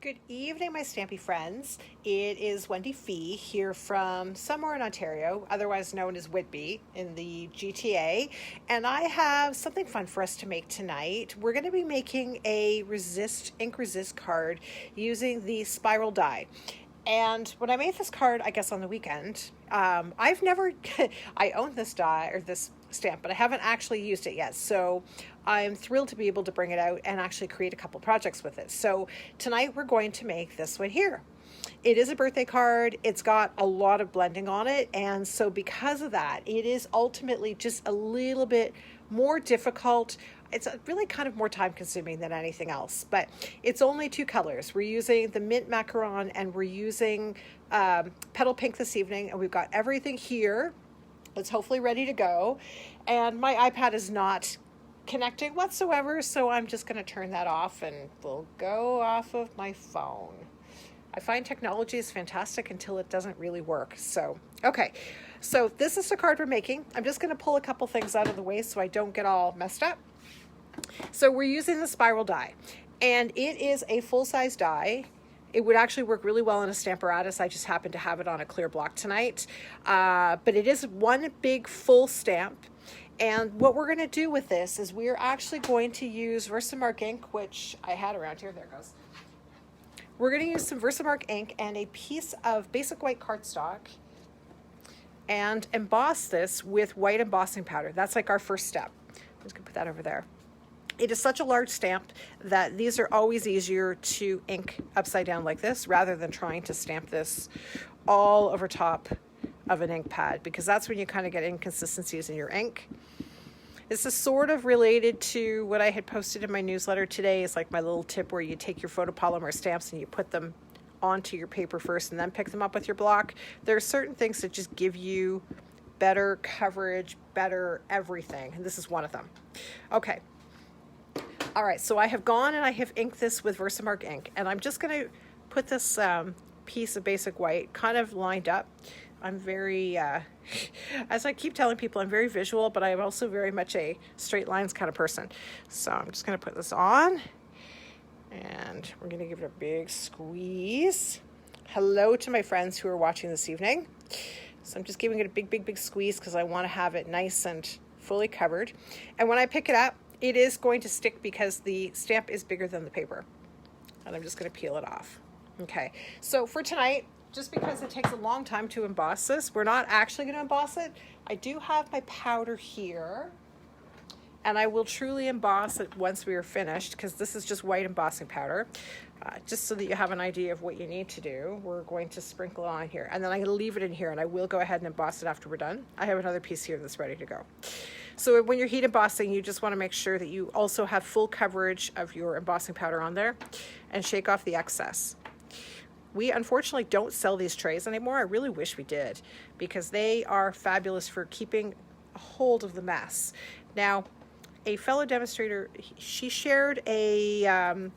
Good evening, my Stampy friends. It is Wendy Fee here from somewhere in Ontario, otherwise known as Whitby in the GTA, and I have something fun for us to make tonight. We're going to be making a ink resist card using the spiral die. And when I made this card, I guess on the weekend, I've never, I own this die or this stamp, but I haven't actually used it yet. So I'm thrilled to be able to bring it out and actually create a couple projects with it. So tonight we're going to make this one here. It is a birthday card. It's got a lot of blending on it. And so because of that, it is ultimately just a little bit more difficult. It's really kind of more time consuming than anything else, but it's only two colors. We're using the mint macaron and we're using petal pink this evening. And we've got everything here. It's hopefully ready to go. And my iPad is not connecting whatsoever, so I'm just going to turn that off and we'll go off of my phone. I find technology is fantastic until it doesn't really work. So, okay. So this is the card we're making. I'm just going to pull a couple things out of the way so I don't get all messed up. So we're using the spiral die, and it is a full-size die. It would actually work really well in a Stamparatus. I just happen to have it on a clear block tonight. But it is one big full stamp. And what we're going to do with this is we're actually going to use Versamark ink, which I had around here. There it goes. We're going to use some Versamark ink and a piece of basic white cardstock and emboss this with white embossing powder. That's like our first step. I'm just going to put that over there. It is such a large stamp that these are always easier to ink upside down like this rather than trying to stamp this all over top of an ink pad, because that's when you kind of get inconsistencies in your ink. This is sort of related to what I had posted in my newsletter today. It's like my little tip where you take your photopolymer stamps and you put them onto your paper first and then pick them up with your block. There are certain things that just give you better coverage, better everything, and this is one of them. Okay. All right, so I have gone and I have inked this with Versamark ink, and I'm just going to put this piece of basic white kind of lined up. I'm very, as I keep telling people, I'm very visual, but I'm also very much a straight lines kind of person. So I'm just going to put this on, and we're going to give it a big squeeze. Hello to my friends who are watching this evening. So I'm just giving it a big, big, big squeeze because I want to have it nice and fully covered. And when I pick it up, it is going to stick because the stamp is bigger than the paper. And I'm just going to peel it off. Okay, so for tonight, just because it takes a long time to emboss this, we're not actually going to emboss it. I do have my powder here, and I will truly emboss it once we are finished, because this is just white embossing powder. Just so that you have an idea of what you need to do, we're going to sprinkle on here, and then I'm going to leave it in here, and I will go ahead and emboss it after we're done. I have another piece here that's ready to go. So when you're heat embossing, you just want to make sure that you also have full coverage of your embossing powder on there, and shake off the excess. We unfortunately don't sell these trays anymore. I really wish we did, because they are fabulous for keeping a hold of the mess. Now, a fellow demonstrator, she shared a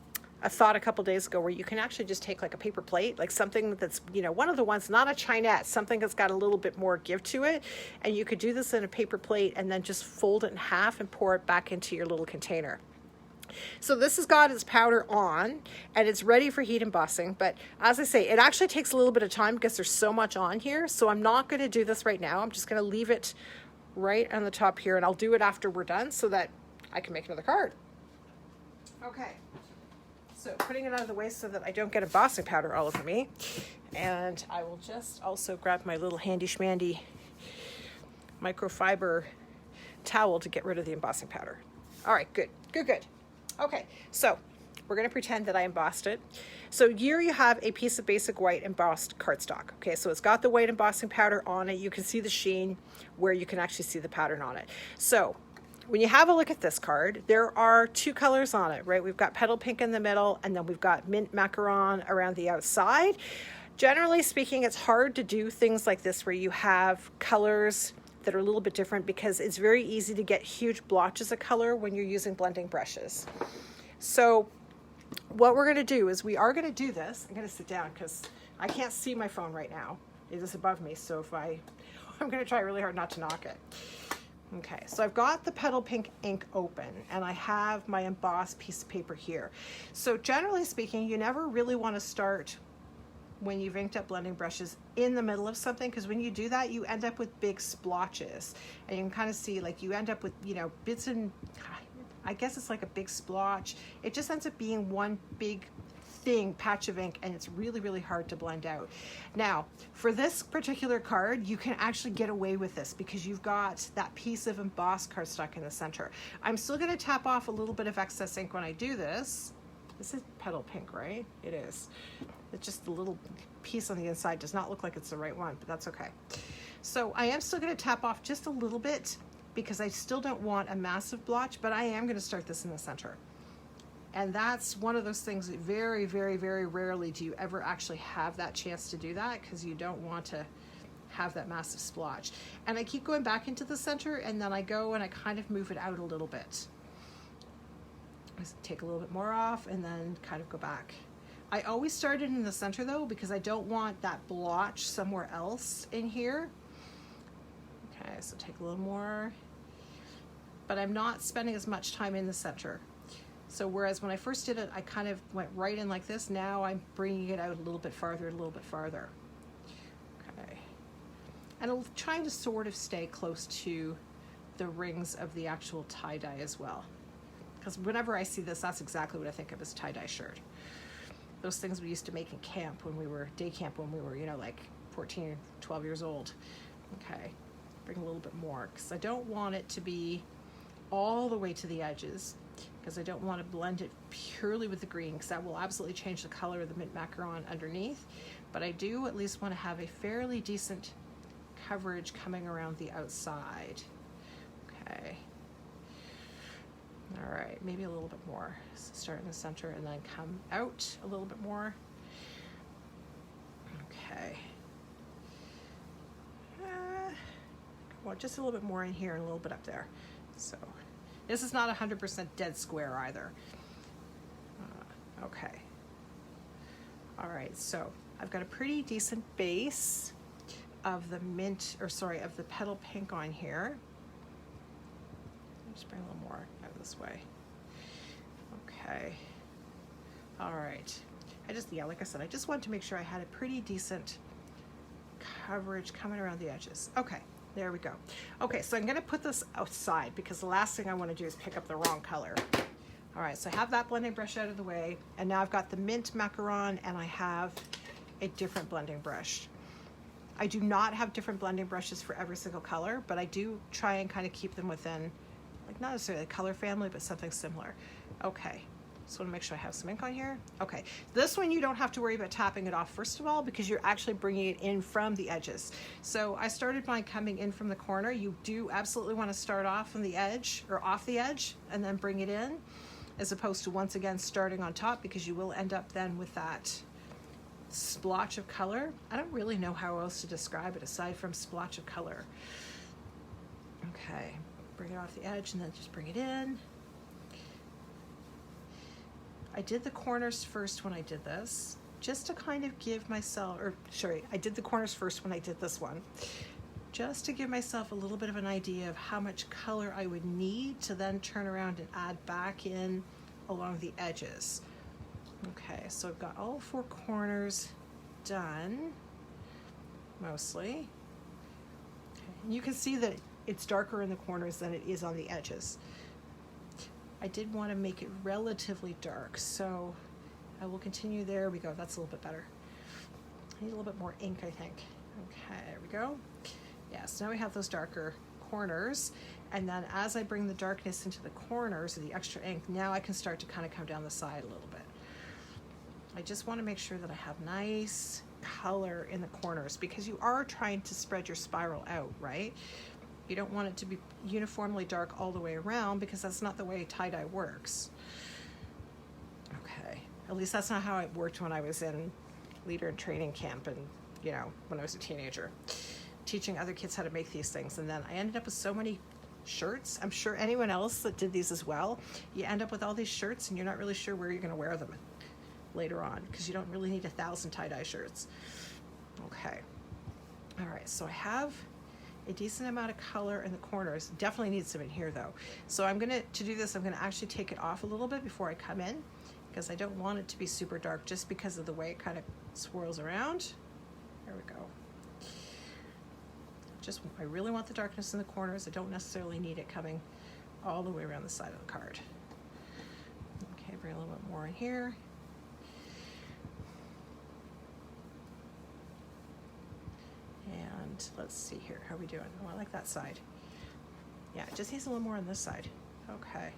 thought a couple days ago where you can actually just take like a paper plate, like something that's, you know, one of the ones, not a chinette, something that's got a little bit more give to it. And you could do this in a paper plate and then just fold it in half and pour it back into your little container. So this has got its powder on and it's ready for heat embossing. But as I say, it actually takes a little bit of time because there's so much on here. So I'm not going to do this right now. I'm just going to leave it right on the top here, and I'll do it after we're done so that I can make another card. Okay. So putting it out of the way so that I don't get embossing powder all over me. And I will just also grab my little handy schmandy microfiber towel to get rid of the embossing powder. All right, good, good, good. Okay, so we're going to pretend that I embossed it. So here you have a piece of basic white embossed cardstock. Okay, so it's got the white embossing powder on it. You can see the sheen where you can actually see the pattern on it. So when you have a look at this card, there are two colors on it, right? We've got petal pink in the middle, and then we've got mint macaron around the outside. Generally speaking, it's hard to do things like this where you have colors that are a little bit different, because it's very easy to get huge blotches of color when you're using blending brushes. So what we're going to do is we are going to do this. I'm going to sit down because I can't see my phone right now. It is above me, so I'm going to try really hard not to knock it. Okay, so I've got the Petal Pink ink open and I have my embossed piece of paper here. So generally speaking, you never really want to start when you've inked up blending brushes in the middle of something, because when you do that, you end up with big splotches. And you can kind of see, like, you end up with, you know, bits and, I guess it's like a big splotch. It just ends up being one big thing, patch of ink, and it's really, really hard to blend out. Now, for this particular card, you can actually get away with this because you've got that piece of embossed cardstock in the center. I'm still going to tap off a little bit of excess ink when I do this. This is Petal Pink, right? It is. It's just the little piece on the inside does not look like it's the right one, but that's okay. So I am still going to tap off just a little bit because I still don't want a massive blotch, but I am going to start this in the center. And that's one of those things that very, very, very rarely do you ever actually have that chance to do that, because you don't want to have that massive splotch. And I keep going back into the center, and then I go and I kind of move it out a little bit. Just take a little bit more off and then kind of go back. I always start it in the center though, because I don't want that blotch somewhere else in here. Okay, so take a little more, but I'm not spending as much time in the center. So whereas when I first did it, I kind of went right in like this, now I'm bringing it out a little bit farther, a little bit farther. Okay, and I'm trying to sort of stay close to the rings of the actual tie-dye as well. Because whenever I see this, that's exactly what I think of as tie-dye shirt. Those things we used to make in camp when we were, day camp when we were, you know, like 14, 12 years old. Okay, bring a little bit more, because I don't want it to be all the way to the edges, because I don't want to blend it purely with the green, because that will absolutely change the color of the mint macaron underneath. But I do at least want to have a fairly decent coverage coming around the outside. Okay. All right, maybe a little bit more. So start in the center and then come out a little bit more. Okay. Well, just a little bit more in here and a little bit up there. So this is not 100% dead square either. Okay. All right, so I've got a pretty decent base of the mint, or sorry, of the Petal Pink on here. Just bring a little more out this way. Okay. All right. Yeah, like I said, I just wanted to make sure I had a pretty decent coverage coming around the edges. Okay, there we go. Okay, so I'm gonna put this outside because the last thing I wanna do is pick up the wrong color. All right, so I have that blending brush out of the way, and now I've got the mint macaron and I have a different blending brush. I do not have different blending brushes for every single color, but I do try and kind of keep them within, like, not necessarily a color family, but something similar. Okay, so I want to make sure I have some ink on here. Okay, this one you don't have to worry about tapping it off first of all, because you're actually bringing it in from the edges. So I started mine coming in from the corner. You do absolutely want to start off on the edge, or off the edge, and then bring it in, as opposed to once again starting on top, because you will end up then with that splotch of color. I don't really know how else to describe it aside from splotch of color. Okay, bring it off the edge and then just bring it in. I did the corners first when I did this, just to kind of give myself, or sorry, I did the corners first when I did this one, just to give myself a little bit of an idea of how much color I would need to then turn around and add back in along the edges. Okay, so I've got all 4 corners done, mostly. Okay. And you can see that it's darker in the corners than it is on the edges. I did want to make it relatively dark, so I will continue. There we go, that's a little bit better. I need a little bit more ink, I think. Okay, there we go. Yes, now we have those darker corners, and then as I bring the darkness into the corners of the extra ink, now I can start to kind of come down the side a little bit. I just want to make sure that I have nice color in the corners, because you are trying to spread your spiral out, right? You don't want it to be uniformly dark all the way around, because that's not the way tie-dye works. Okay, at least that's not how it worked when I was in leader and training camp, and you know, when I was a teenager, teaching other kids how to make these things. And then I ended up with so many shirts. I'm sure anyone else that did these as well, you end up with all these shirts and you're not really sure where you're going to wear them later on, because you don't really need 1,000 tie-dye shirts. Okay, all right, so I have a decent amount of color in the corners. Definitely need some in here though. So to do this, I'm gonna actually take it off a little bit before I come in, because I don't want it to be super dark just because of the way it kind of swirls around. There we go. I really want the darkness in the corners. I don't necessarily need it coming all the way around the side of the card. Okay, bring a little bit more in here. And let's see here, how are we doing? Oh, I like that side. Yeah, it just needs a little more on this side. Okay.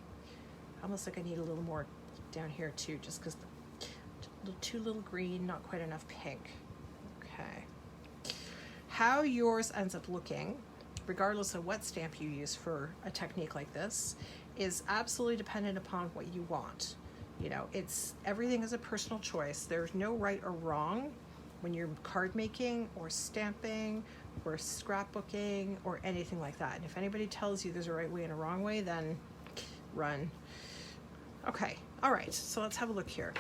Almost like I need a little more down here too, just because too little green, not quite enough pink. Okay. How yours ends up looking, regardless of what stamp you use for a technique like this, is absolutely dependent upon what you want. You know, everything is a personal choice. There's no right or wrong when you're card making or stamping or scrapbooking or anything like that. And if anybody tells you there's a right way and a wrong way, then run. Okay, all right, so let's have a look here.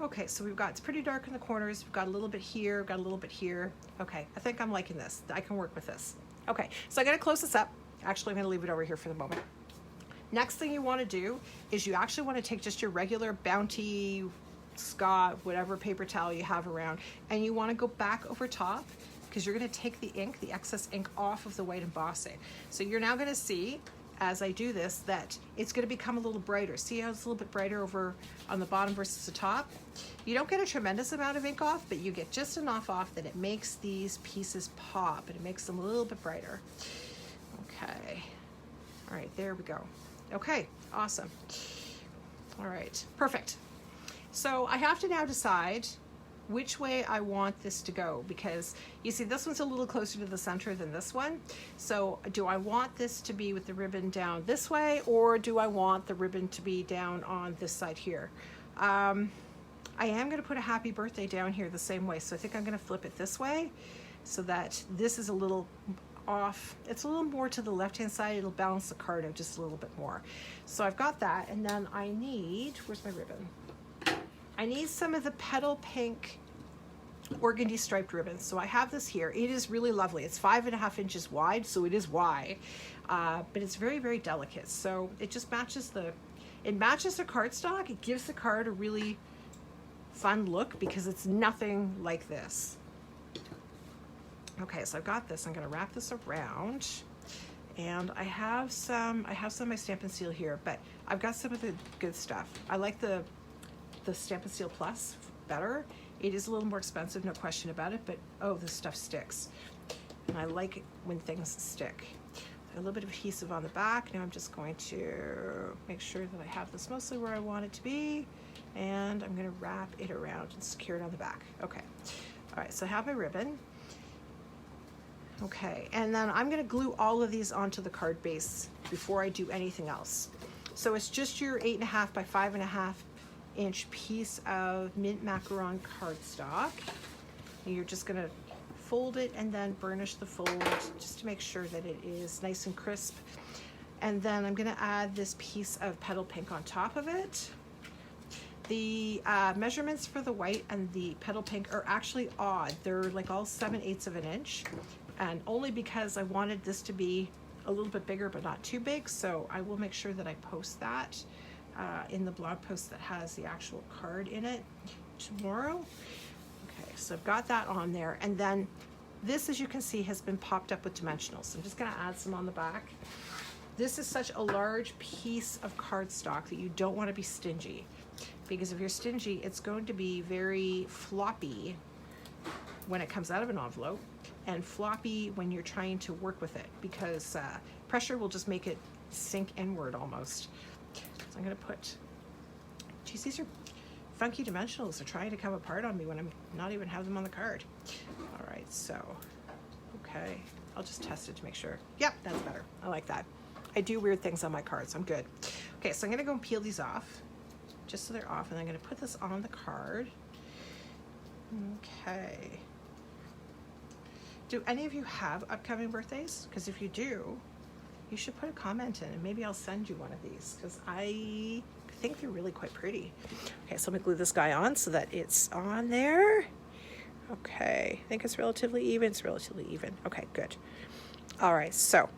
Okay, so it's pretty dark in the corners. We've got a little bit here, got a little bit here. Okay, I think I'm liking this. I can work with this. Okay, so I gotta close this up. Actually, I'm gonna leave it over here for the moment. Next thing you wanna do is you actually wanna take just your regular Bounty, Scott, whatever paper towel you have around, and you wanna go back over top, because you're gonna take the ink, the excess ink, off of the white embossing. So you're now gonna see, as I do this, that it's gonna become a little brighter. See how it's a little bit brighter over on the bottom versus the top? You don't get a tremendous amount of ink off, but you get just enough off that it makes these pieces pop, and it makes them a little bit brighter. Okay, all right, there we go. Okay, awesome. All right, perfect. So I have to now decide which way I want this to go, because you see this one's a little closer to the center than this one. So do I want this to be with the ribbon down this way, or do I want the ribbon to be down on this side here? I am gonna put a happy birthday down here the same way. So I think I'm gonna flip it this way so that this is a little off. It's a little more to the left-hand side. It'll balance the card out just a little bit more. So I've got that, and then I need, where's my ribbon? I need some of the petal pink organdy striped ribbons. So I have this here. It is really lovely. It's 5.5 inches wide, so it is wide, but it's very, very delicate. So it just matches the cardstock. It gives the card a really fun look because it's nothing like this. Okay, so I've got this. I'm gonna wrap this around, and I have some of my Stampin' Seal here, but I've got some of the good stuff. I like the Stampin' Seal Plus better. It is a little more expensive, no question about it, but oh, this stuff sticks. And I like it when things stick. A little bit of adhesive on the back. Now I'm just going to make sure that I have this mostly where I want it to be, and I'm gonna wrap it around and secure it on the back. Okay, all right, so I have my ribbon. Okay, and then I'm gonna glue all of these onto the card base before I do anything else. So it's just your 8.5 by 5.5 inch piece of mint macaron cardstock. And you're just gonna fold it and then burnish the fold just to make sure that it is nice and crisp. And then I'm gonna add this piece of petal pink on top of it. The measurements for the white and the petal pink are actually odd. They're like all 7/8 of an inch, and only because I wanted this to be a little bit bigger but not too big. So I will make sure that I post that in the blog post that has the actual card in it tomorrow. Okay, so I've got that on there, and then this, as you can see, has been popped up with dimensionals. So I'm just gonna add some on the back. This is such a large piece of cardstock that you don't want to be stingy, because if you're stingy, it's going to be very floppy when it comes out of an envelope, and floppy when you're trying to work with it, because pressure will just make it sink inward almost. So I'm gonna put, geez, these are funky dimensionals. They're trying to come apart on me when I'm not even have them on the card. All right, so, okay. I'll just test it to make sure. Yep, that's better. I like that. I do weird things on my cards, I'm good. Okay, so I'm gonna go and peel these off, just so they're off, and I'm gonna put this on the card. Okay. Do any of you have upcoming birthdays? Because if you do, you should put a comment in, and maybe I'll send you one of these, because I think they're really quite pretty. Okay, so let me glue this guy on so that it's on there. Okay, I think it's relatively even. It's relatively even. Okay, good. All right, so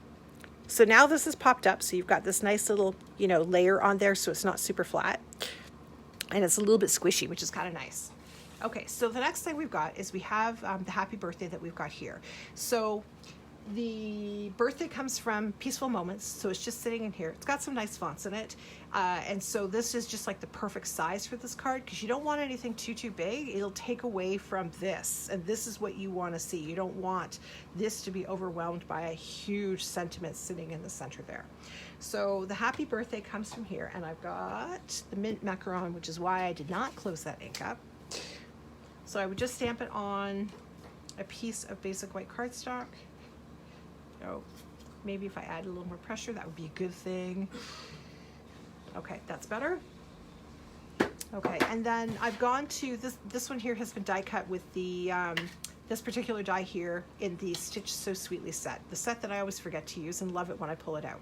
now this is popped up. So you've got this nice little, layer on there, so it's not super flat. And it's a little bit squishy, which is kind of nice. Okay, so the next thing we've got is we have the happy birthday that we've got here. So the birthday comes from Peaceful Moments, so it's just sitting in here. It's got some nice fonts in it, and so this is just like the perfect size for this card, because you don't want anything too big. It'll take away from this, and this is what you want to see. You don't want this to be overwhelmed by a huge sentiment sitting in the center there. So the happy birthday comes from here, and I've got the mint macaron, which is why I did not close that ink up. So I would just stamp it on a piece of basic white cardstock. So maybe if I add a little more pressure, that would be a good thing. Okay, that's better. Okay, and then I've gone to this one here has been die cut with the this particular die here in the Stitch So Sweetly set, the set that I always forget to use and love it when I pull it out.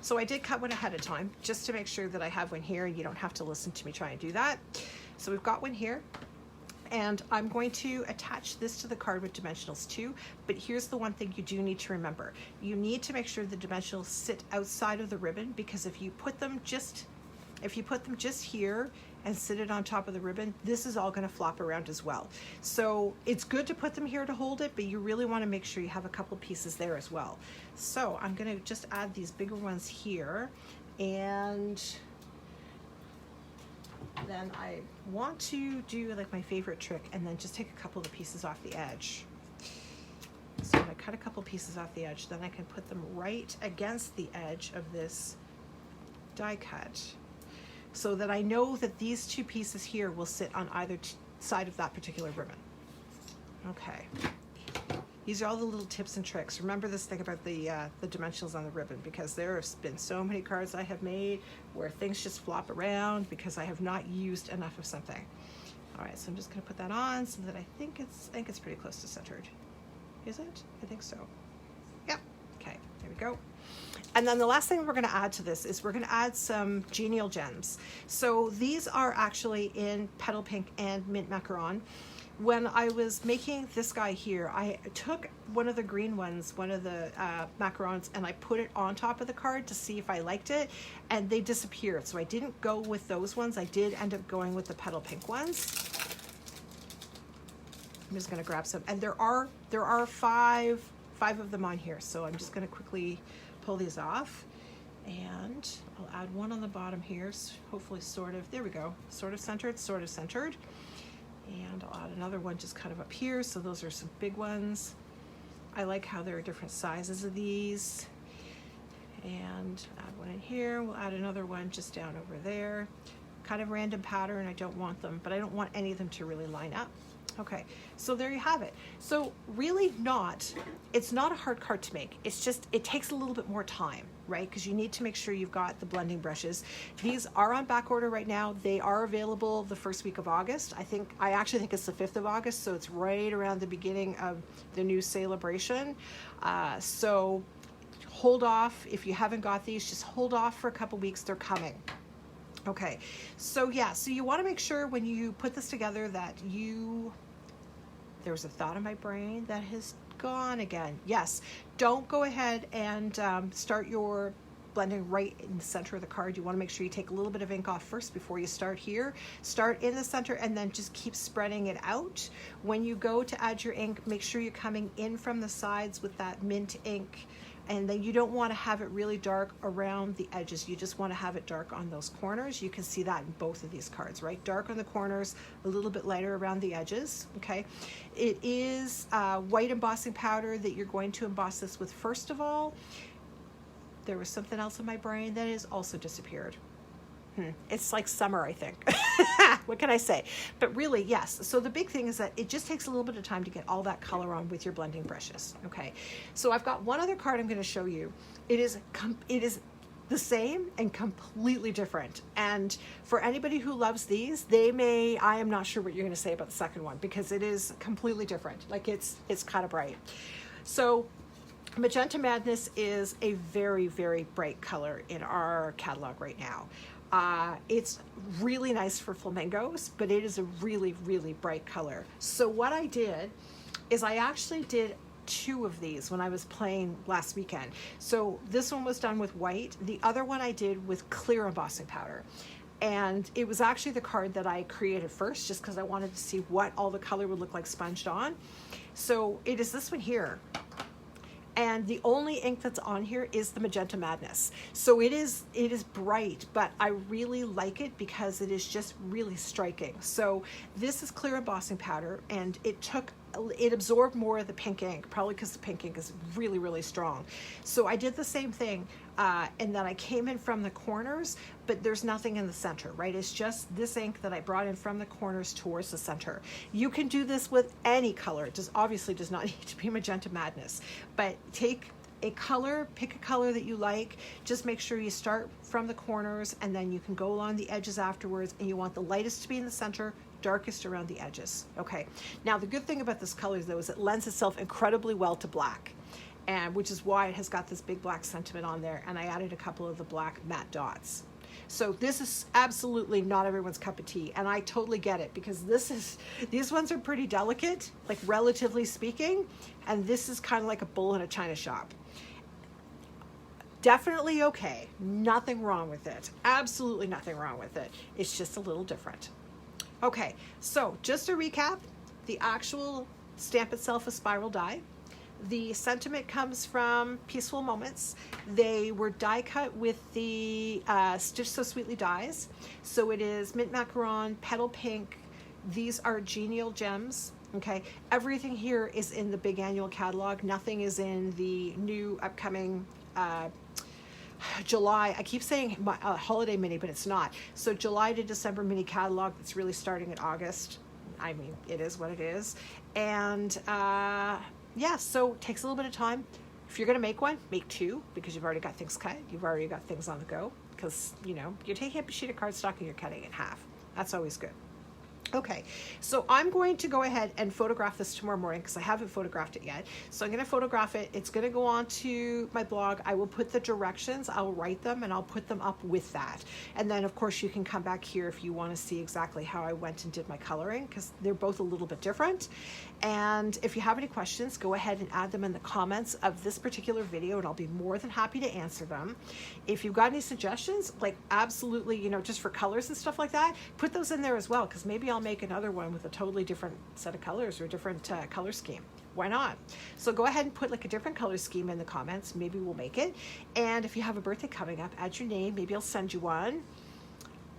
So I did cut one ahead of time just to make sure that I have one here and you don't have to listen to me try and do that. So we've got one here. And I'm going to attach this to the card with dimensionals too, but here's the one thing you do need to remember. You need to make sure the dimensionals sit outside of the ribbon, because if you put them just here and sit it on top of the ribbon, this is all going to flop around as well. So it's good to put them here to hold it, but you really want to make sure you have a couple pieces there as well. So I'm going to just add these bigger ones here, and then I want to do like my favorite trick and then just take a couple of the pieces off the edge. So when I cut a couple pieces off the edge, then I can put them right against the edge of this die cut, so that I know that these two pieces here will sit on either side of that particular ribbon. Okay. These are all the little tips and tricks. Remember this thing about the dimensionals on the ribbon, because there have been so many cards I have made where things just flop around because I have not used enough of something. All right, so I'm just going to put that on so that I think it's pretty close to centered. Is it? I think so. Yep. Okay, there we go. And then the last thing we're going to add to this is we're going to add some genial gems. So these are actually in Petal Pink and Mint Macaron. When I was making this guy here, I took one of the green ones, one of the macarons, and I put it on top of the card to see if I liked it, and they disappeared. So I didn't go with those ones. I did end up going with the Petal Pink ones. I'm just going to grab some, and there are five of them on here. So I'm just going to quickly pull these off, and I'll add one on the bottom here. Hopefully, there we go, sort of centered. And I'll add another one just kind of up here. So those are some big ones. I like how there are different sizes of these. And add one in here. We'll add another one just down over there. Kind of random pattern. I don't want them, but I don't want any of them to really line up. Okay, so there you have it. So really it's not a hard card to make. It's just, it takes a little bit more time, right? Because you need to make sure you've got the blending brushes. These are on back order right now. They are available the first week of August. I actually think it's the 5th of August, so it's right around the beginning of the new celebration. So hold off. If you haven't got these, just hold off for a couple weeks. They're coming. Okay, so yeah, so you want to make sure when you put this together that there was a thought in my brain that has gone again. Yes, don't go ahead and start your blending right in the center of the card. You want to make sure you take a little bit of ink off first before you start here. Start in the center and then just keep spreading it out. When you go to add your ink, make sure you're coming in from the sides with that mint ink. And then you don't want to have it really dark around the edges. You just want to have it dark on those corners. You can see that in both of these cards, right? Dark on the corners, a little bit lighter around the edges, okay? It is white embossing powder that you're going to emboss this with first of all. There was something else in my brain that has also disappeared. It's like summer, I think. What can I say? But really, yes. So the big thing is that it just takes a little bit of time to get all that color on with your blending brushes. Okay. So I've got one other card I'm going to show you. It is the same and completely different. And for anybody who loves these, I am not sure what you're going to say about the second one, because it is completely different. Like it's kind of bright. So Magenta Madness is a very, very bright color in our catalog right now. It's really nice for flamingos, but it is a really, really bright color. So what I did is I actually did two of these when I was playing last weekend. So this one was done with white. The other one I did with clear embossing powder. And it was actually the card that I created first, just because I wanted to see what all the color would look like sponged on. So it is this one here. And the only ink that's on here is the Magenta Madness. So it is bright, but I really like it because it is just really striking. So this is clear embossing powder, and it absorbed more of the pink ink, probably because the pink ink is really, really strong. So I did the same thing, and then I came in from the corners, but there's nothing in the center, right? It's just this ink that I brought in from the corners towards the center. You can do this with any color. It obviously does not need to be Magenta Madness, but take a color, pick a color that you like. Just make sure you start from the corners, and then you can go along the edges afterwards, and you want the lightest to be in the center, darkest around the edges. Okay, now the good thing about this color though is it lends itself incredibly well to black, and which is why it has got this big black sentiment on there, and I added a couple of the black matte dots. So this is absolutely not everyone's cup of tea, and I totally get it, because these ones are pretty delicate, like relatively speaking, and this is kind of like a bull in a china shop. Definitely okay, nothing wrong with it, absolutely nothing wrong with it. It's just a little different. Okay, so just to recap, the actual stamp itself is spiral die. The sentiment comes from Peaceful Moments. They were die cut with the Stitch So Sweetly dies. So it is mint macaron, petal pink. These are genial gems. Okay, everything here is in the big annual catalog. Nothing is in the new upcoming July. I keep saying holiday mini, but it's not. So July to December mini catalog that's really starting in August. I mean, it is what it is. And yeah, so it takes a little bit of time. If you're going to make one, make two, because you've already got things cut. You've already got things on the go, because, you know, you're taking up a sheet of cardstock and you're cutting it in half. That's always good. Okay, so I'm going to go ahead and photograph this tomorrow morning, because I haven't photographed it yet. So I'm going to photograph it. It's going to go on to my blog. I will put the directions, I'll write them, and I'll put them up with that. And then, of course, you can come back here if you want to see exactly how I went and did my coloring, because they're both a little bit different. And if you have any questions, go ahead and add them in the comments of this particular video, and I'll be more than happy to answer them. If you've got any suggestions, like absolutely, you know, just for colors and stuff like that, put those in there as well, because maybe I'll make another one with a totally different set of colors or a different color scheme. Why not? So go ahead and put like a different color scheme in the comments. Maybe we'll make it. And if you have a birthday coming up, add your name. Maybe I'll send you one.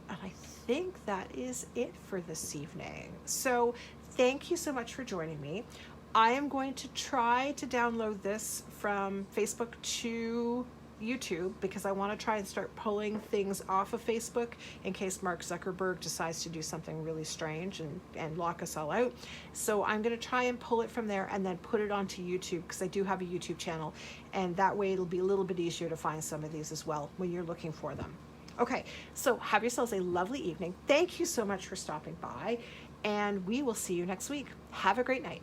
And I think that is it for this evening. So thank you so much for joining me. I am going to try to download this from Facebook to YouTube, because I want to try and start pulling things off of Facebook in case Mark Zuckerberg decides to do something really strange and lock us all out. So I'm going to try and pull it from there and then put it onto YouTube, because I do have a YouTube channel, and that way it'll be a little bit easier to find some of these as well when you're looking for them. Okay, so have yourselves a lovely evening. Thank you so much for stopping by, and we will see you next week. Have a great night.